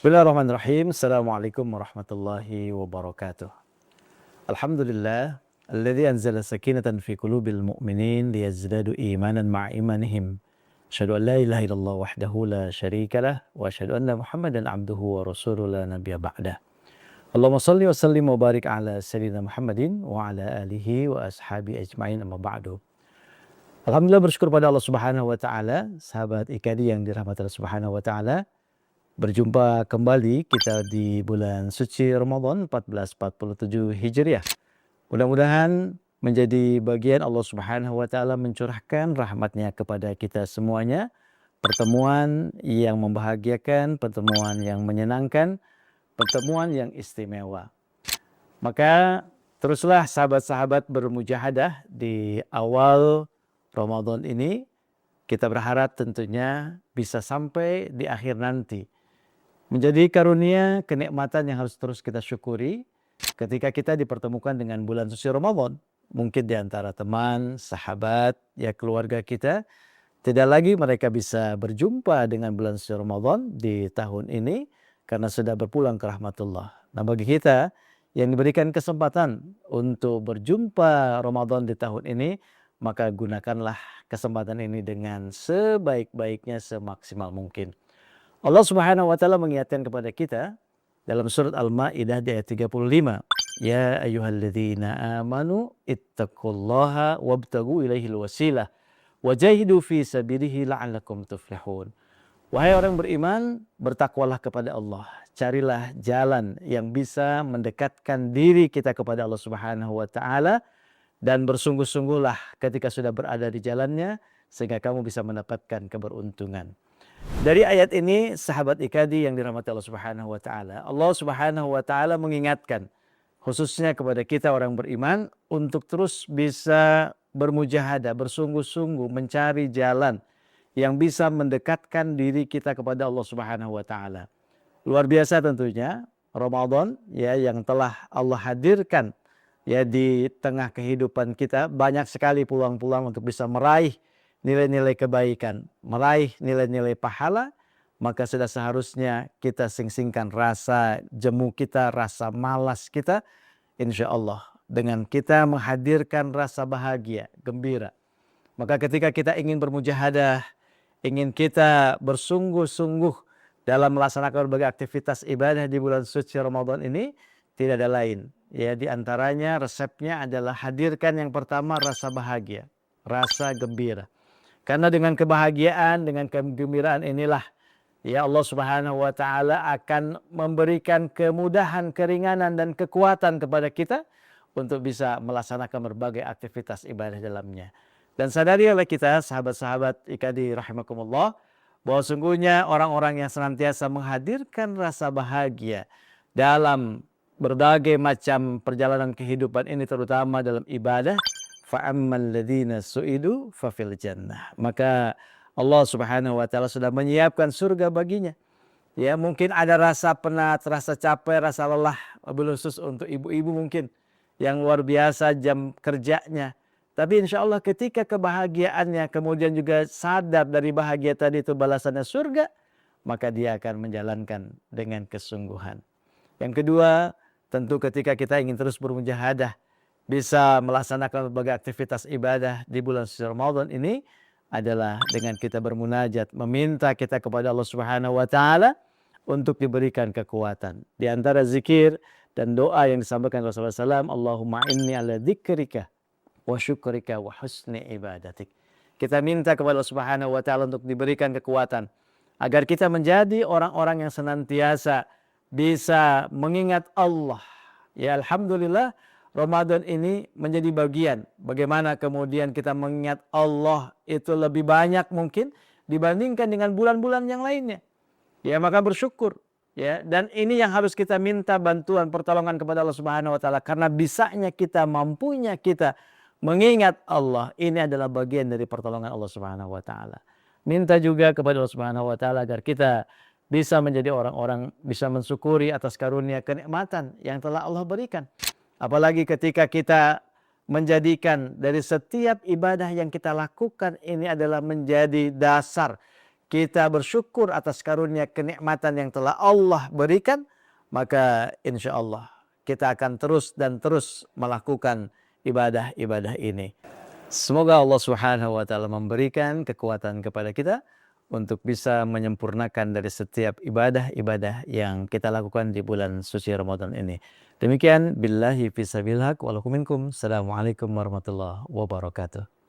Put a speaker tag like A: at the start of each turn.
A: Bismillahirrahmanirrahim. Assalamualaikum warahmatullahi wabarakatuh. Alhamdulillah, alladzi anzala sakinatan fi qulubil mu'minin liyazdadu imanan ma'a imanihim. Asyhadu an la ilaha illallah wahdahu la syarikalah wa asyhadu anna Muhammadan abduhu wa rasuluhu la nabiyya ba'dah. Allahumma shalli wa sallim wa barik ala sayyidina Muhammadin wa ala alihi wa ashabi ajmain amma ba'du. Alhamdulillah, bersyukur pada Allah Subhanahu wa taala, sahabat IKADI yang dirahmati Allah Subhanahu wa taala. Berjumpa kembali kita di bulan suci Ramadan 1447 Hijriah. Mudah-mudahan menjadi bagian Allah Subhanahu wa taala mencurahkan rahmatnya kepada kita semuanya. Pertemuan yang membahagiakan, pertemuan yang menyenangkan, pertemuan yang istimewa. Maka teruslah sahabat-sahabat bermujahadah di awal Ramadan ini. Kita berharap tentunya bisa sampai di akhir nanti. Menjadi karunia kenikmatan yang harus terus kita syukuri ketika kita dipertemukan dengan bulan suci Ramadan. Mungkin di antara teman, sahabat, ya keluarga kita, tidak lagi mereka bisa berjumpa dengan bulan suci Ramadan di tahun ini karena sudah berpulang ke rahmatullah. Nah, bagi kita yang diberikan kesempatan untuk berjumpa Ramadan di tahun ini, maka gunakanlah kesempatan ini dengan sebaik-baiknya, semaksimal mungkin. Allah Subhanahu wa taala mengingatkan kepada kita dalam surat Al-Maidah di ayat 35. Ya ayyuhalladzina amanu ittaqullaha wabtagu ilaihil wasilah wajahidu fi sabilihi la'allakum tuflihun. Wahai orang beriman, bertakwalah kepada Allah. Carilah jalan yang bisa mendekatkan diri kita kepada Allah Subhanahu wa taala dan bersungguh-sungguhlah ketika sudah berada di jalannya sehingga kamu bisa mendapatkan keberuntungan. Dari ayat ini, sahabat IKADI yang dirahmati Allah Subhanahu wa taala, Allah Subhanahu wa taala mengingatkan khususnya kepada kita orang beriman untuk terus bisa bermujahadah, bersungguh-sungguh mencari jalan yang bisa mendekatkan diri kita kepada Allah Subhanahu wa taala. Luar biasa tentunya Ramadan ya yang telah Allah hadirkan ya di tengah kehidupan kita, banyak sekali peluang-peluang untuk bisa meraih nilai-nilai kebaikan, meraih nilai-nilai pahala, maka sudah seharusnya kita sing-singkan rasa jemu kita, rasa malas kita, insya Allah dengan kita menghadirkan rasa bahagia, gembira. Maka ketika kita ingin bermujahadah, ingin kita bersungguh-sungguh dalam melaksanakan berbagai aktivitas ibadah di bulan suci Ramadan ini, tidak ada lain. Ya, di antaranya resepnya adalah hadirkan yang pertama rasa bahagia, rasa gembira. Karena dengan kebahagiaan, dengan kegembiraan inilah ya Allah Subhanahu wa taala akan memberikan kemudahan, keringanan dan kekuatan kepada kita untuk bisa melaksanakan berbagai aktivitas ibadah dalamnya. Dan sadari oleh kita sahabat-sahabat IKADI rahimakumullah bahwa sungguhnya orang-orang yang senantiasa menghadirkan rasa bahagia dalam berbagai macam perjalanan kehidupan ini, terutama dalam ibadah, fa'ammal ladzina su'idu fafil jannah. Maka Allah Subhanahu wa taala sudah menyiapkan surga baginya. Ya, mungkin ada rasa penat, rasa capek, rasa lelah, wabil khusus untuk ibu-ibu mungkin yang luar biasa jam kerjanya. Tapi insya Allah ketika kebahagiaannya kemudian juga sadar dari bahagia tadi itu balasannya surga, maka dia akan menjalankan dengan kesungguhan. Yang kedua, tentu ketika kita ingin terus bermujahadah, bisa melaksanakan berbagai aktivitas ibadah di bulan suci Ramadan ini adalah dengan kita bermunajat, meminta kita kepada Allah Subhanahu wa taala untuk diberikan kekuatan. Di antara zikir dan doa yang disampaikan Rasulullah SAW, Allahumma inni ala dzikrika wa syukrika wa husni ibadatik. Kita minta kepada Allah Subhanahu wa taala untuk diberikan kekuatan agar kita menjadi orang-orang yang senantiasa bisa mengingat Allah. Ya, alhamdulillah Ramadan ini menjadi bagian bagaimana kemudian kita mengingat Allah itu lebih banyak mungkin dibandingkan dengan bulan-bulan yang lainnya. Ya, maka bersyukur. Ya, dan ini yang harus kita minta bantuan pertolongan kepada Allah Subhanahu wa taala karena bisanya kita, mampunya kita mengingat Allah. Ini adalah bagian dari pertolongan Allah Subhanahu wa taala. Minta juga kepada Allah Subhanahu wa taala agar kita bisa menjadi orang-orang bisa mensyukuri atas karunia kenikmatan yang telah Allah berikan. Apalagi ketika kita menjadikan dari setiap ibadah yang kita lakukan ini adalah menjadi dasar kita bersyukur atas karunia kenikmatan yang telah Allah berikan, maka insya Allah kita akan terus dan terus melakukan ibadah-ibadah ini. Semoga Allah Subhanahu wa taala memberikan kekuatan kepada kita untuk bisa menyempurnakan dari setiap ibadah-ibadah yang kita lakukan di bulan suci Ramadan ini. Demikian billahi fisabilillah wa lakum minkum. Assalamualaikum warahmatullahi wabarakatuh.